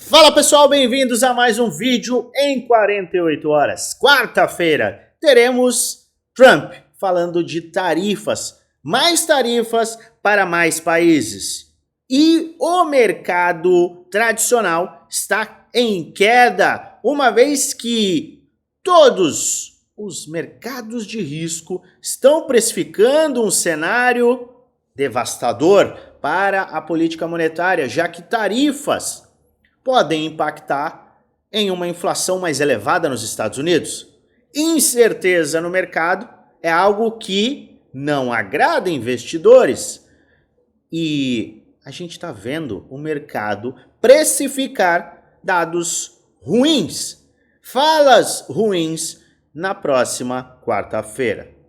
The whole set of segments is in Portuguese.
Fala pessoal, bem-vindos a mais um vídeo em 48 horas. Quarta-feira teremos Trump falando de tarifas, mais tarifas para mais países. E o mercado tradicional está em queda, uma vez que todos os mercados de risco estão precificando um cenário devastador para a política monetária, já que tarifas podem impactar em uma inflação mais elevada nos Estados Unidos. Incerteza no mercado é algo que não agrada investidores. E a gente está vendo o mercado precificar dados ruins, falas ruins na próxima quarta-feira.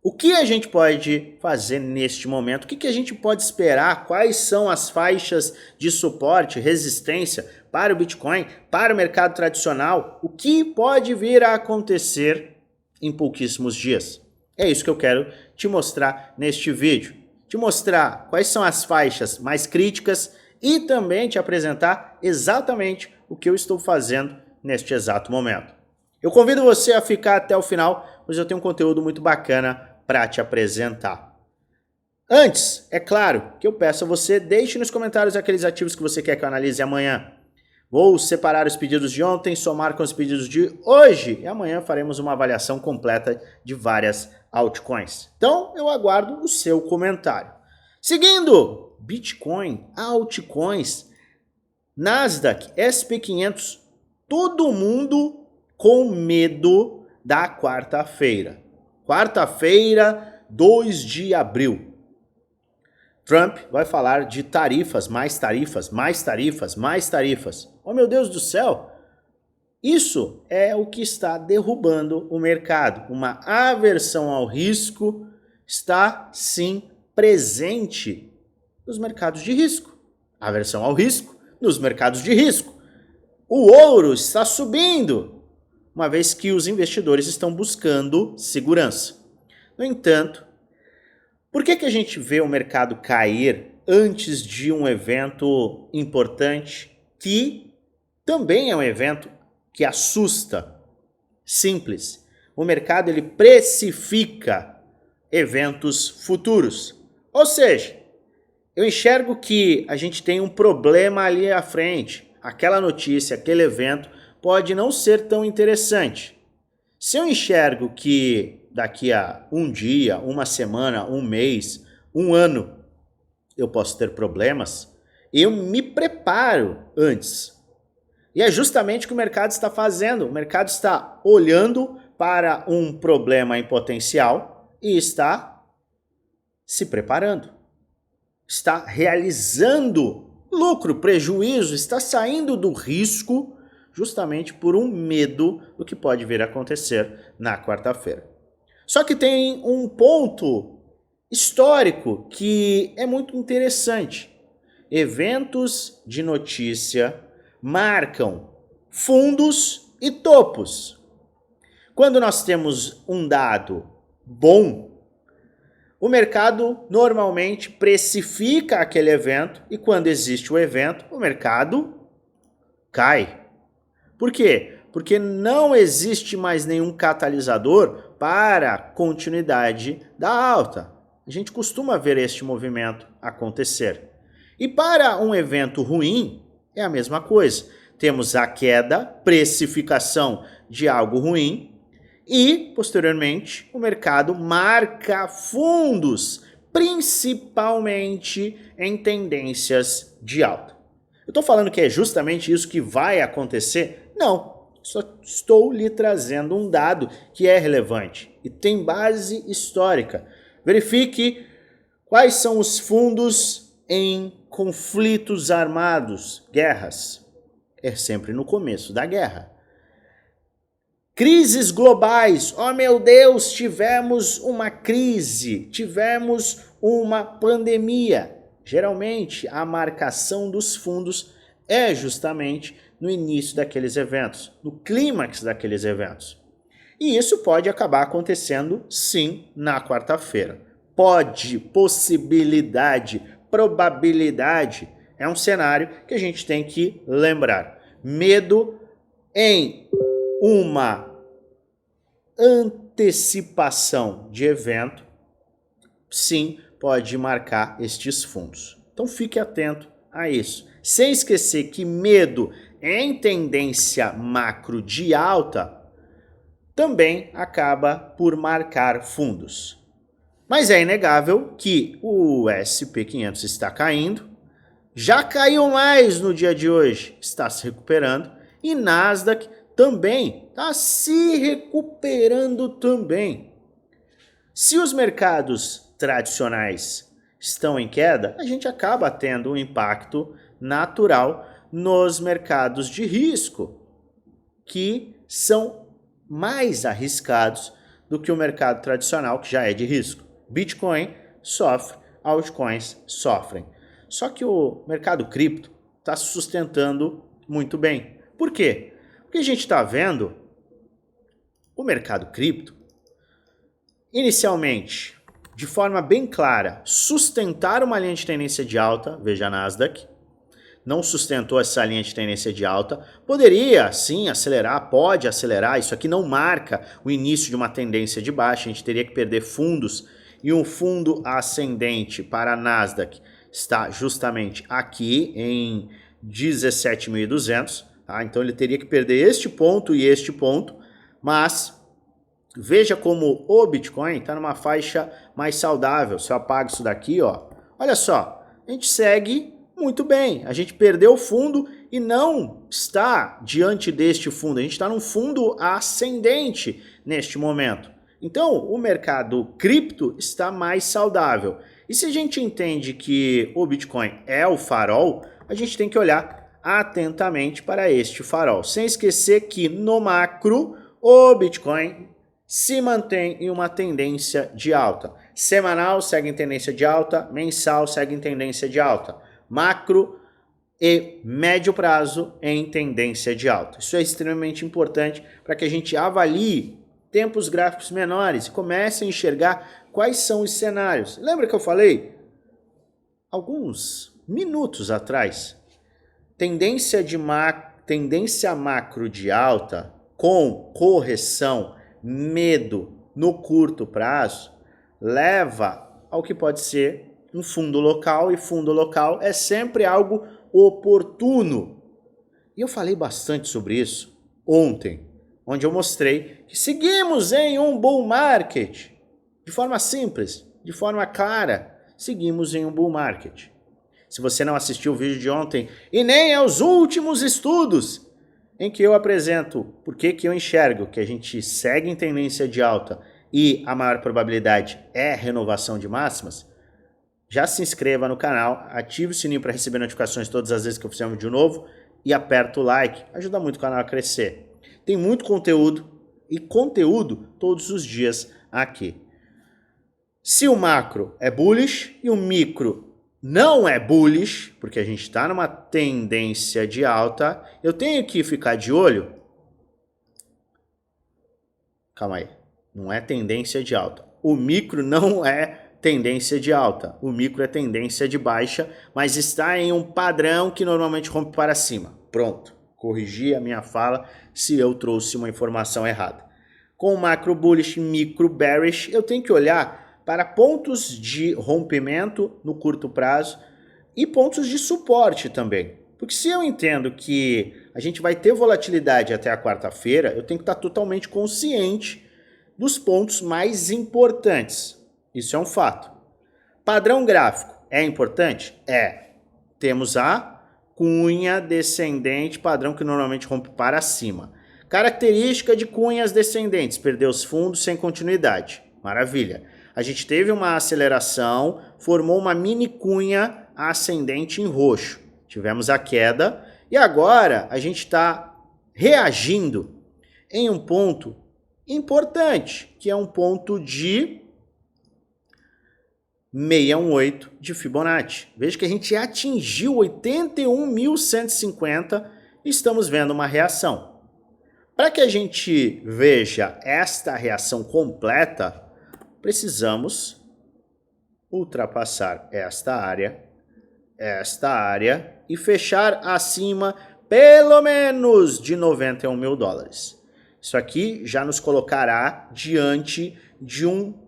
O que a gente pode fazer neste momento? O que a gente pode esperar? Quais são as faixas de suporte, resistência para o Bitcoin, para o mercado tradicional? O que pode vir a acontecer em pouquíssimos dias? É isso que eu quero te mostrar neste vídeo. Te mostrar quais são as faixas mais críticas e também te apresentar exatamente o que eu estou fazendo neste exato momento. Eu convido você a ficar até o final, pois eu tenho um conteúdo muito bacana para te apresentar. Antes, é claro, que eu peço a você, deixe nos comentários aqueles ativos que você quer que eu analise amanhã. Vou separar os pedidos de ontem, somar com os pedidos de hoje e amanhã faremos uma avaliação completa de várias altcoins. Então, eu aguardo o seu comentário. Seguindo, Bitcoin, altcoins, Nasdaq, SP500, todo mundo com medo da quarta-feira. Quarta-feira, 2 de abril. Trump vai falar de tarifas, mais tarifas, mais tarifas, mais tarifas. Oh meu Deus do céu! Isso é o que está derrubando o mercado. Uma aversão ao risco está sim presente nos mercados de risco. Aversão ao risco nos mercados de risco. O ouro está subindo, uma vez que os investidores estão buscando segurança. No entanto, por que a gente vê o mercado cair antes de um evento importante, que também é um evento que assusta? Simples. O mercado ele precifica eventos futuros. Ou seja, eu enxergo que a gente tem um problema ali à frente. Aquela notícia, aquele evento pode não ser tão interessante. Se eu enxergo que daqui a um dia, uma semana, um mês, um ano, eu posso ter problemas, eu me preparo antes. E é justamente o que o mercado está fazendo. O mercado está olhando para um problema em potencial e está se preparando. Está realizando lucro, prejuízo, está saindo do risco justamente por um medo do que pode vir a acontecer na quarta-feira. Só que tem um ponto histórico que é muito interessante. Eventos de notícia marcam fundos e topos. Quando nós temos um dado bom, o mercado normalmente precifica aquele evento e quando existe o evento, o mercado cai. Por quê? Porque não existe mais nenhum catalisador para a continuidade da alta. A gente costuma ver este movimento acontecer. E para um evento ruim, é a mesma coisa. Temos a queda, precificação de algo ruim e, posteriormente, o mercado marca fundos, principalmente em tendências de alta. Eu estou falando que é justamente isso que vai acontecer? Não, só estou lhe trazendo um dado que é relevante e tem base histórica. Verifique quais são os fundos em conflitos armados, guerras. É sempre no começo da guerra. Crises globais. Oh meu Deus, tivemos uma crise, tivemos uma pandemia. Geralmente a marcação dos fundos é justamente no início daqueles eventos, no clímax daqueles eventos. E isso pode acabar acontecendo sim na quarta-feira. Pode, possibilidade, probabilidade é um cenário que a gente tem que lembrar. Medo em uma antecipação de evento, sim, pode marcar estes fundos. Então fique atento a isso. Sem esquecer que medo em tendência macro de alta também acaba por marcar fundos. Mas é inegável que o SP500 está caindo, já caiu mais no dia de hoje, está se recuperando, e Nasdaq também está se recuperando também. Se os mercados tradicionais estão em queda, a gente acaba tendo um impacto natural nos mercados de risco, que são mais arriscados do que o mercado tradicional, que já é de risco. Bitcoin sofre, altcoins sofrem. Só que o mercado cripto está se sustentando muito bem. Por quê? Porque a gente está vendo o mercado cripto, inicialmente, de forma bem clara, sustentar uma linha de tendência de alta, veja a Nasdaq, não sustentou essa linha de tendência de alta, poderia sim acelerar, pode acelerar, isso aqui não marca o início de uma tendência de baixa, a gente teria que perder fundos, e um fundo ascendente para a Nasdaq está justamente aqui em 17.200, tá? Então ele teria que perder este ponto e este ponto, mas veja como o Bitcoin está numa faixa mais saudável. Se eu apago isso daqui, ó, olha só, a gente segue muito bem. A gente perdeu o fundo e não está diante deste fundo. A gente está num fundo ascendente neste momento. Então, o mercado cripto está mais saudável. E se a gente entende que o Bitcoin é o farol, a gente tem que olhar atentamente para este farol. Sem esquecer que no macro, o Bitcoin se mantém em uma tendência de alta. Semanal segue em tendência de alta, mensal segue em tendência de alta. Macro e médio prazo em tendência de alta. Isso é extremamente importante para que a gente avalie tempos gráficos menores e comece a enxergar quais são os cenários. Lembra que eu falei alguns minutos atrás? Tendência macro de alta com correção, medo no curto prazo, leva ao que pode ser um fundo local, e fundo local é sempre algo oportuno. E eu falei bastante sobre isso ontem, onde eu mostrei que seguimos em um bull market. De forma simples, de forma clara, seguimos em um bull market. Se você não assistiu o vídeo de ontem e nem aos últimos estudos em que eu apresento por que eu enxergo que a gente segue em tendência de alta e a maior probabilidade é renovação de máximas, já se inscreva no canal, ative o sininho para receber notificações todas as vezes que eu fizer um vídeo novo e aperta o like, ajuda muito o canal a crescer. Tem muito conteúdo e conteúdo todos os dias aqui. Se o macro é bullish e o micro não é bullish, porque a gente está numa tendência de alta, eu tenho que ficar de olho. Calma aí, não é tendência de alta. O micro não é tendência de alta, o micro é tendência de baixa, mas está em um padrão que normalmente rompe para cima. Pronto, corrigi a minha fala se eu trouxe uma informação errada. Com o macro bullish, micro bearish, eu tenho que olhar para pontos de rompimento no curto prazo e pontos de suporte também. Porque se eu entendo que a gente vai ter volatilidade até a quarta-feira, eu tenho que estar totalmente consciente dos pontos mais importantes. Isso é um fato. Padrão gráfico é importante? É. Temos a cunha descendente, padrão que normalmente rompe para cima. Característica de cunhas descendentes, perdeu os fundos sem continuidade. Maravilha. A gente teve uma aceleração, formou uma mini cunha ascendente em roxo. Tivemos a queda e agora a gente está reagindo em um ponto importante, que é um ponto de 618 de Fibonacci. Veja que a gente atingiu 81.150 e estamos vendo uma reação. Para que a gente veja esta reação completa, precisamos ultrapassar esta área esta área e fechar acima pelo menos de 91 mil dólares. Isso aqui já nos colocará diante de uma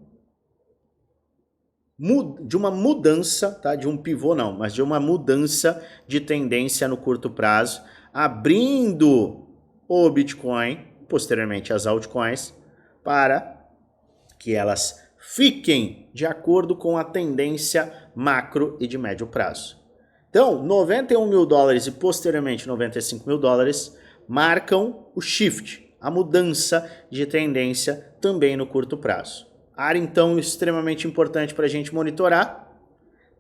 mudança, tá? De um pivô não, mas de uma mudança de tendência no curto prazo, abrindo o Bitcoin, posteriormente as altcoins, para que elas fiquem de acordo com a tendência macro e de médio prazo. Então, 91 mil dólares e posteriormente 95 mil dólares marcam o shift, a mudança de tendência também no curto prazo. Área, então, extremamente importante para a gente monitorar,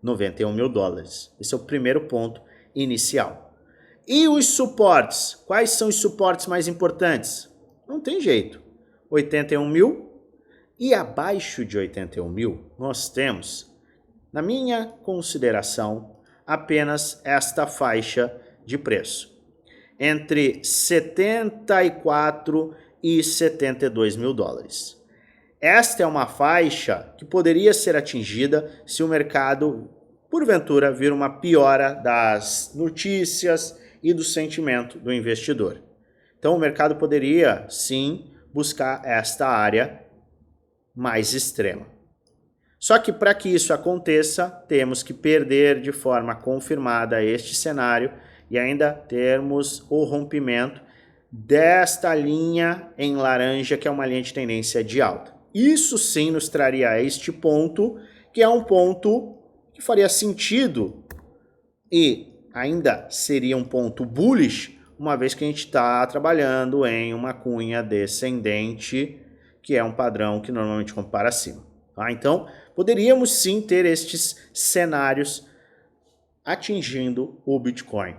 91 mil dólares. Esse é o primeiro ponto inicial. E os suportes? Quais são os suportes mais importantes? Não tem jeito. 81 mil e abaixo de 81 mil, nós temos, na minha consideração, apenas esta faixa de preço. Entre 74 e 72 mil dólares. Esta é uma faixa que poderia ser atingida se o mercado, porventura, vir uma piora das notícias e do sentimento do investidor. Então o mercado poderia, sim, buscar esta área mais extrema. Só que para que isso aconteça, temos que perder de forma confirmada este cenário e ainda termos o rompimento desta linha em laranja, que é uma linha de tendência de alta. Isso sim nos traria a este ponto, que é um ponto que faria sentido e ainda seria um ponto bullish, uma vez que a gente está trabalhando em uma cunha descendente, que é um padrão que normalmente compara acima. Tá? Então, poderíamos sim ter estes cenários atingindo o Bitcoin.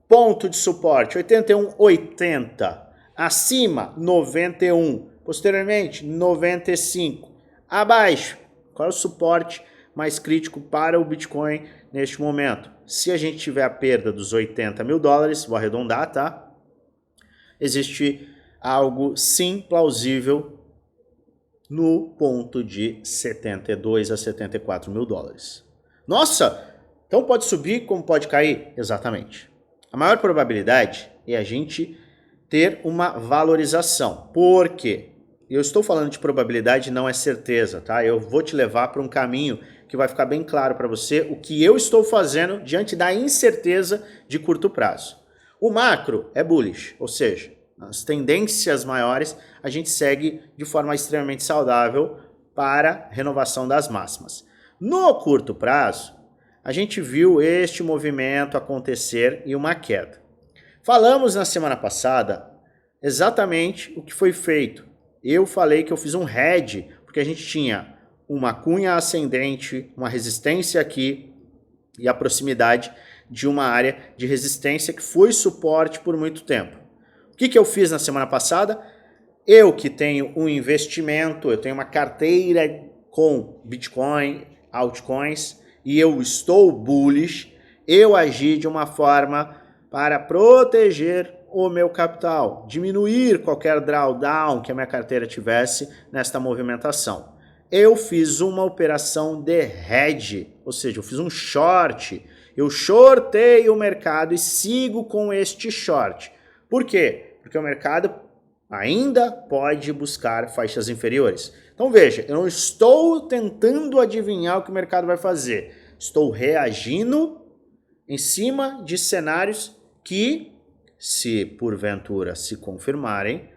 Ponto de suporte, 81,80. Acima, 91. Posteriormente, 95. Abaixo, qual é o suporte mais crítico para o Bitcoin neste momento? Se a gente tiver a perda dos 80 mil dólares, vou arredondar, tá? Existe algo sim plausível no ponto de 72 a 74 mil dólares. Nossa, então pode subir como pode cair? Exatamente. A maior probabilidade é a gente ter uma valorização. Por quê? Eu estou falando de probabilidade, não é certeza, tá? Eu vou te levar para um caminho que vai ficar bem claro para você o que eu estou fazendo diante da incerteza de curto prazo. O macro é bullish, ou seja, as tendências maiores a gente segue de forma extremamente saudável para renovação das máximas. No curto prazo, a gente viu este movimento acontecer e uma queda. Falamos na semana passada exatamente o que foi feito. Eu falei que eu fiz um hedge, porque a gente tinha uma cunha ascendente, uma resistência aqui e a proximidade de uma área de resistência que foi suporte por muito tempo. O que eu fiz na semana passada? Eu que tenho um investimento, eu tenho uma carteira com Bitcoin, altcoins, e eu estou bullish, eu agi de uma forma para proteger o meu capital, diminuir qualquer drawdown que a minha carteira tivesse nesta movimentação. Eu fiz uma operação de hedge, ou seja, eu fiz um short, eu shortei o mercado e sigo com este short. Por quê? Porque o mercado ainda pode buscar faixas inferiores. Então veja, eu não estou tentando adivinhar o que o mercado vai fazer. Estou reagindo em cima de cenários que, se porventura se confirmarem,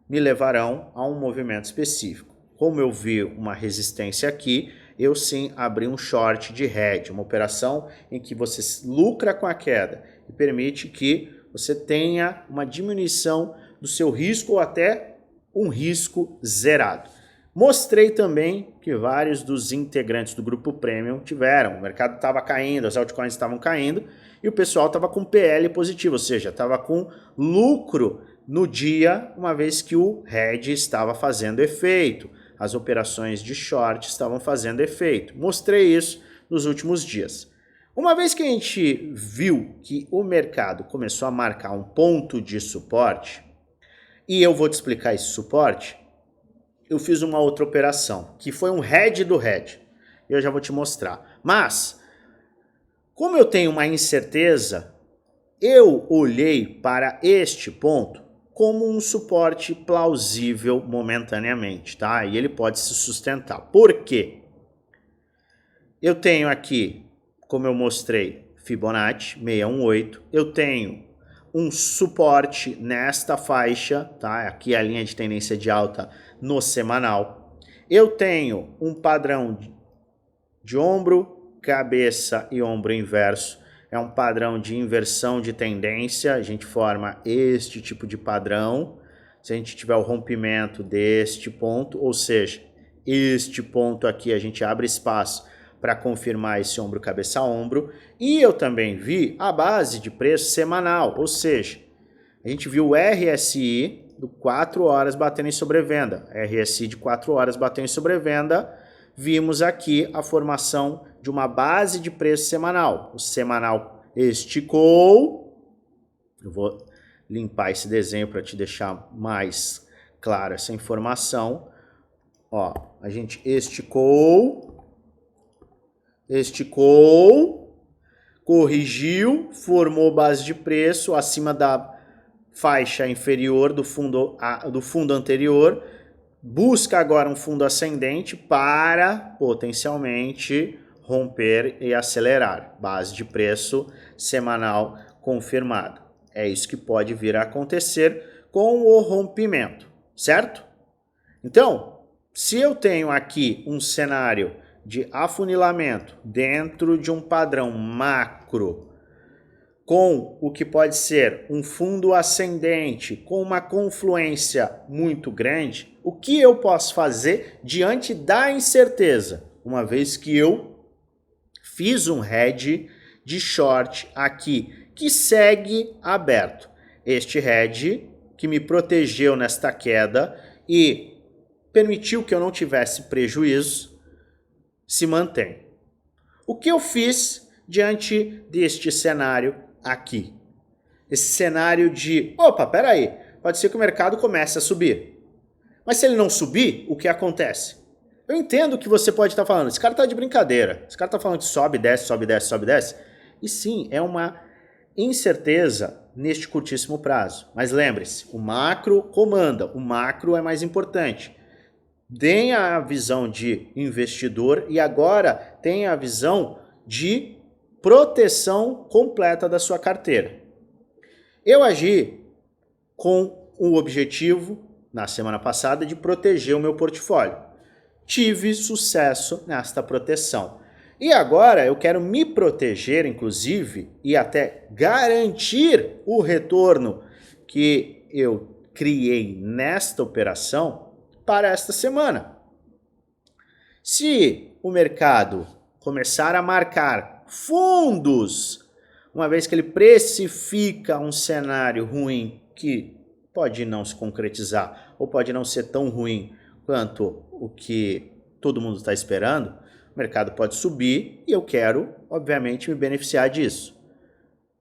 me levarão a um movimento específico. Como eu vi uma resistência aqui, eu sim abri um short de hedge, uma operação em que você lucra com a queda e permite que você tenha uma diminuição do seu risco ou até um risco zerado. Mostrei também que vários dos integrantes do grupo Premium tiveram. O mercado estava caindo, as altcoins estavam caindo e o pessoal estava com PL positivo, ou seja, estava com lucro no dia, uma vez que o hedge estava fazendo efeito. As operações de short estavam fazendo efeito. Mostrei isso nos últimos dias. Uma vez que a gente viu que o mercado começou a marcar um ponto de suporte, e eu vou te explicar esse suporte, eu fiz uma outra operação, que foi um hedge do hedge. Eu já vou te mostrar. Mas, Como eu tenho uma incerteza, eu olhei para este ponto como um suporte plausível momentaneamente, tá? E ele pode se sustentar. Por quê? Eu tenho aqui, como eu mostrei, Fibonacci 618. Eu tenho um suporte nesta faixa, tá? Aqui é a linha de tendência de alta no semanal. Eu tenho um padrão de ombro, cabeça e ombro inverso. É um padrão de inversão de tendência. A gente forma este tipo de padrão. Se a gente tiver o rompimento deste ponto, ou seja, este ponto aqui, a gente abre espaço para confirmar esse ombro, cabeça, ombro. E eu também vi a base de preço semanal, ou seja, a gente viu o RSI do 4 horas batendo em sobrevenda. RSI de 4 horas batendo em sobrevenda. Vimos aqui a formação de uma base de preço semanal. O semanal esticou. Eu vou limpar esse desenho para te deixar mais clara essa informação. Ó, a gente esticou, corrigiu, formou base de preço acima da faixa inferior do fundo anterior, busca agora um fundo ascendente para potencialmente romper e acelerar. Base de preço semanal confirmada. É isso que pode vir a acontecer com o rompimento, certo? Então, se eu tenho aqui um cenário de afunilamento dentro de um padrão macro, com o que pode ser um fundo ascendente, com uma confluência muito grande, o que eu posso fazer diante da incerteza? Uma vez que eu fiz um hedge de short aqui, que segue aberto. Este hedge que me protegeu nesta queda e permitiu que eu não tivesse prejuízo, se mantém. O que eu fiz diante deste cenário aqui? Esse cenário de, opa, peraí, pode ser que o mercado comece a subir. Mas se ele não subir, o que acontece? Eu entendo que você pode estar falando, esse cara está de brincadeira, esse cara está falando que sobe, desce, sobe, desce, sobe, desce. E sim, é uma incerteza neste curtíssimo prazo. Mas lembre-se, o macro comanda, o macro é mais importante. Tenha a visão de investidor e agora tenha a visão de proteção completa da sua carteira. Eu agi com o objetivo, na semana passada, de proteger o meu portfólio. Tive sucesso nesta proteção. E agora eu quero me proteger, inclusive, e até garantir o retorno que eu criei nesta operação para esta semana. Se o mercado começar a marcar fundos, uma vez que ele precifica um cenário ruim que pode não se concretizar ou pode não ser tão ruim quanto o que todo mundo está esperando, o mercado pode subir e eu quero, obviamente, me beneficiar disso.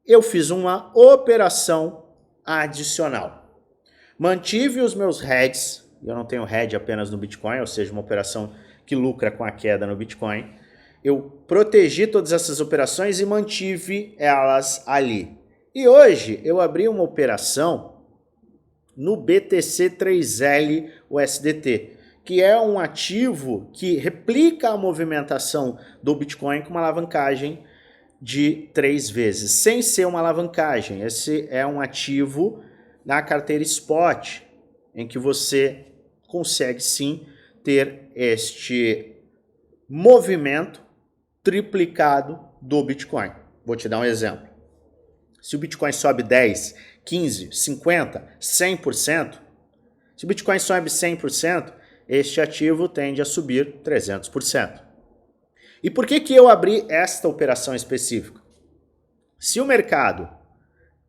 Eu fiz uma operação adicional. Mantive os meus hedges. Eu não tenho hedge apenas no Bitcoin, ou seja, uma operação que lucra com a queda no Bitcoin. Eu protegi todas essas operações e mantive elas ali. E hoje eu abri uma operação no BTC3L USDT, que é um ativo que replica a movimentação do Bitcoin com uma alavancagem de 3 vezes, sem ser uma alavancagem. Esse é um ativo na carteira Spot, em que você consegue sim ter este movimento triplicado do Bitcoin. Vou te dar um exemplo. Se o Bitcoin sobe 10, 15, 50, 100%, se o Bitcoin sobe 100%, este ativo tende a subir 300%. E por que eu abri esta operação específica? Se o mercado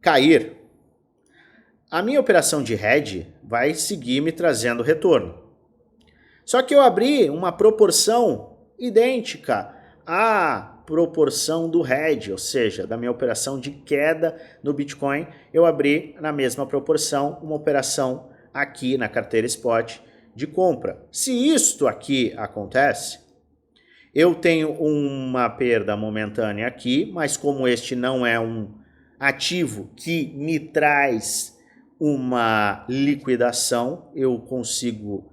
cair, a minha operação de hedge vai seguir me trazendo retorno. Só que eu abri uma proporção idêntica à proporção do hedge, ou seja, da minha operação de queda no Bitcoin, eu abri na mesma proporção uma operação aqui na carteira Spot de compra. Se isto aqui acontece, Eu tenho uma perda momentânea aqui, mas como este não é um ativo que me traz uma liquidação, eu consigo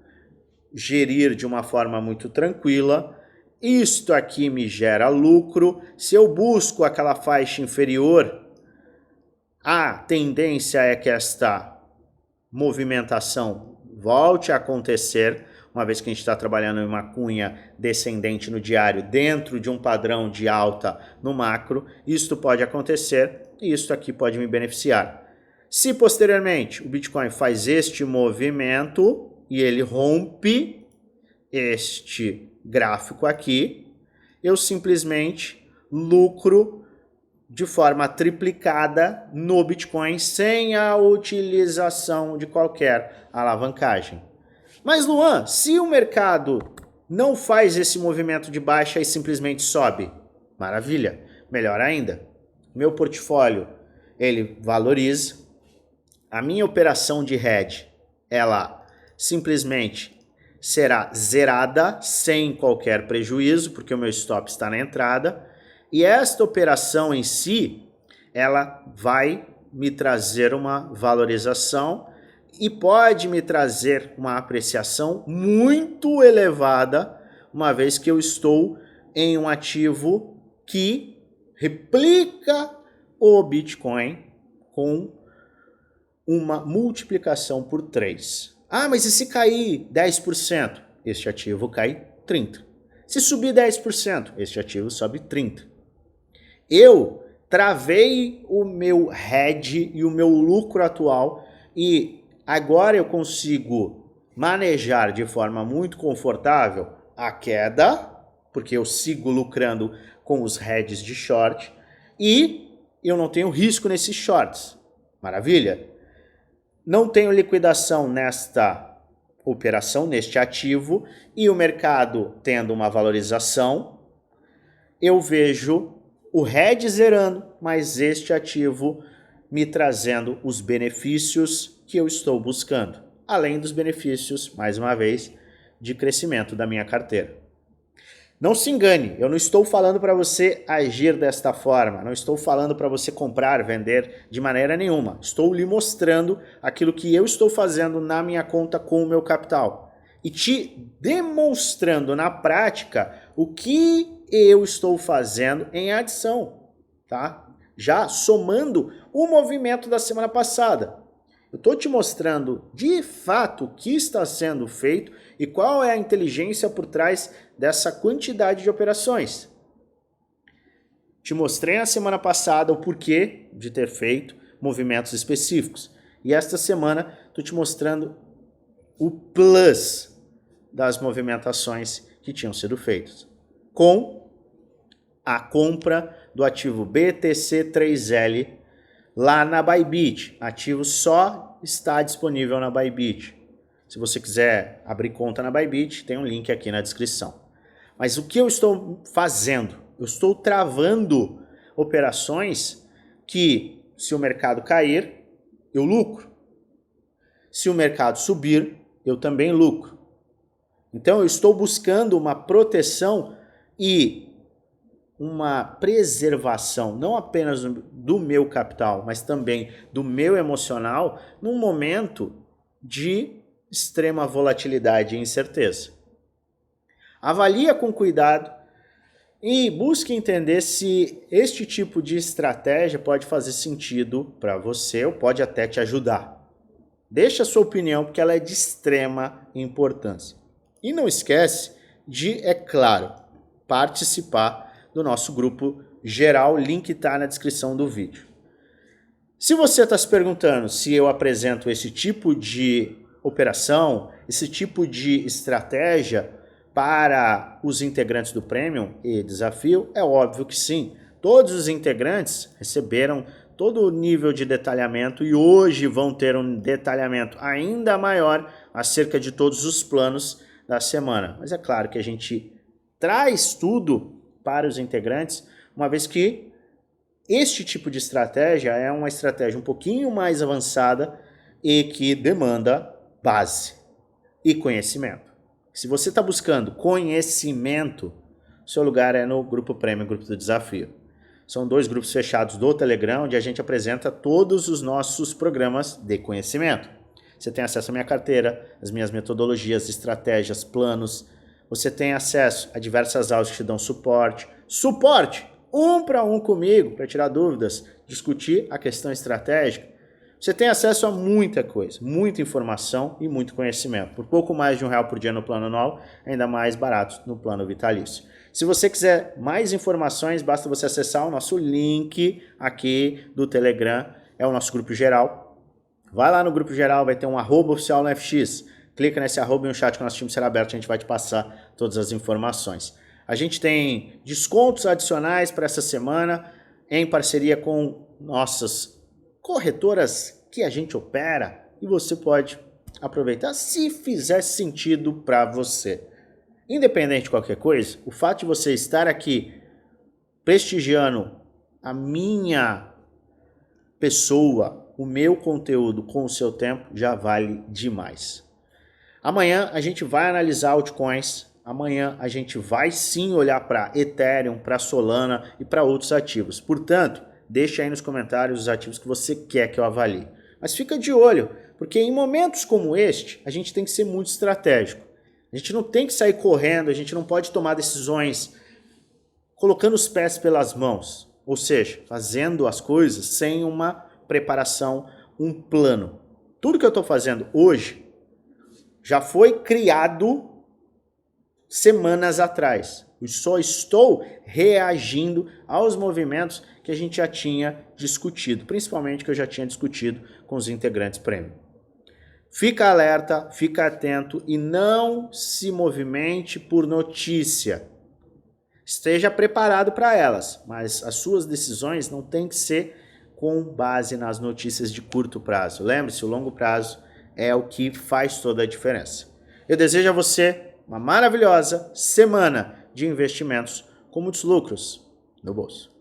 gerir de uma forma muito tranquila. Isto aqui me gera lucro. Se eu busco aquela faixa inferior, a tendência é que esta movimentação volte a acontecer, uma vez que a gente está trabalhando em uma cunha descendente no diário, dentro de um padrão de alta no macro. Isto pode acontecer e isto aqui pode me beneficiar. Se posteriormente o Bitcoin faz este movimento e ele rompe este gráfico aqui, eu simplesmente lucro de forma triplicada no Bitcoin sem a utilização de qualquer alavancagem. Mas Luan, se o mercado não faz esse movimento de baixa e simplesmente sobe, maravilha, melhor ainda, meu portfólio ele valoriza, a minha operação de hedge, ela simplesmente será zerada sem qualquer prejuízo, porque o meu stop está na entrada, e esta operação em si, ela vai me trazer uma valorização e pode me trazer uma apreciação muito elevada, uma vez que eu estou em um ativo que replica o Bitcoin com uma multiplicação por 3. Ah, mas e se cair 10%? Este ativo cai 30%. Se subir 10%, este ativo sobe 30%. Eu travei o meu hedge e o meu lucro atual e agora eu consigo manejar de forma muito confortável a queda, porque eu sigo lucrando com os hedges de short e eu não tenho risco nesses shorts. Maravilha? Não tenho liquidação nesta operação, neste ativo, e o mercado tendo uma valorização, eu vejo o hedge zerando, mas este ativo me trazendo os benefícios que eu estou buscando, além dos benefícios, mais uma vez, de crescimento da minha carteira. Não se engane, eu não estou falando para você agir desta forma, não estou falando para você comprar, vender de maneira nenhuma. Estou lhe mostrando aquilo que eu estou fazendo na minha conta com o meu capital e te demonstrando na prática o que eu estou fazendo em adição, tá? Já somando o movimento da semana passada. Eu estou te mostrando de fato o que está sendo feito e qual é a inteligência por trás dessa quantidade de operações. Te mostrei na semana passada o porquê de ter feito movimentos específicos. E esta semana estou te mostrando o plus das movimentações que tinham sido feitas. Com a compra do ativo BTC3L lá na Bybit. Ativo só está disponível na Bybit. Se você quiser abrir conta na Bybit, tem um link aqui na descrição. Mas o que eu estou fazendo? Eu estou travando operações que, se o mercado cair, eu lucro. Se o mercado subir, eu também lucro. Então eu estou buscando uma proteção e uma preservação, não apenas do meu capital, mas também do meu emocional, num momento de extrema volatilidade e incerteza. Avalie com cuidado e busque entender se este tipo de estratégia pode fazer sentido para você ou pode até te ajudar. Deixe a sua opinião porque ela é de extrema importância. E não esquece de, é claro, participar do nosso grupo geral, o link está na descrição do vídeo. Se você está se perguntando se eu apresento esse tipo de operação, esse tipo de estratégia para os integrantes do Premium e Desafio, é óbvio que sim. Todos os integrantes receberam todo o nível de detalhamento e hoje vão ter um detalhamento ainda maior acerca de todos os planos da semana. Mas é claro que a gente traz tudo para os integrantes, uma vez que este tipo de estratégia é uma estratégia um pouquinho mais avançada e que demanda base e conhecimento. Se você está buscando conhecimento seu lugar é no Grupo Premium, Grupo do Desafio. São 2 grupos fechados do Telegram, onde a gente apresenta todos os nossos programas de conhecimento. Você tem acesso à minha carteira, às minhas metodologias, estratégias, planos. Você tem acesso a diversas aulas que te dão suporte. Suporte! 1 para 1 comigo, para tirar dúvidas, discutir a questão estratégica. Você tem acesso a muita coisa, muita informação e muito conhecimento. Por pouco mais de R$1 por dia no plano anual, ainda mais barato no plano vitalício. Se você quiser mais informações, basta você acessar o nosso link aqui do Telegram, é o nosso grupo geral. Vai lá no grupo geral, vai ter um @oficial no FX. Clica nesse @ e um chat que o nosso time será aberto, a gente vai te passar todas as informações. A gente tem descontos adicionais para essa semana em parceria com nossas corretoras que a gente opera e você pode aproveitar se fizer sentido para você. Independente de qualquer coisa, o fato de você estar aqui prestigiando a minha pessoa, o meu conteúdo com o seu tempo já vale demais. Amanhã a gente vai analisar altcoins, amanhã a gente vai sim olhar para Ethereum, para Solana e para outros ativos. Portanto, deixa aí nos comentários os ativos que você quer que eu avalie. Mas fica de olho, porque em momentos como este, a gente tem que ser muito estratégico. A gente não tem que sair correndo, a gente não pode tomar decisões colocando os pés pelas mãos. Ou seja, fazendo as coisas sem uma preparação, um plano. Tudo que eu estou fazendo hoje já foi criado semanas atrás. Eu só estou reagindo aos movimentos que a gente já tinha discutido, principalmente que eu já tinha discutido com os integrantes Premium. Fica alerta, fica atento e não se movimente por notícia. Esteja preparado para elas, mas as suas decisões não têm que ser com base nas notícias de curto prazo. Lembre-se, o longo prazo é o que faz toda a diferença. Eu desejo a você uma maravilhosa semana de investimentos com muitos lucros no bolso.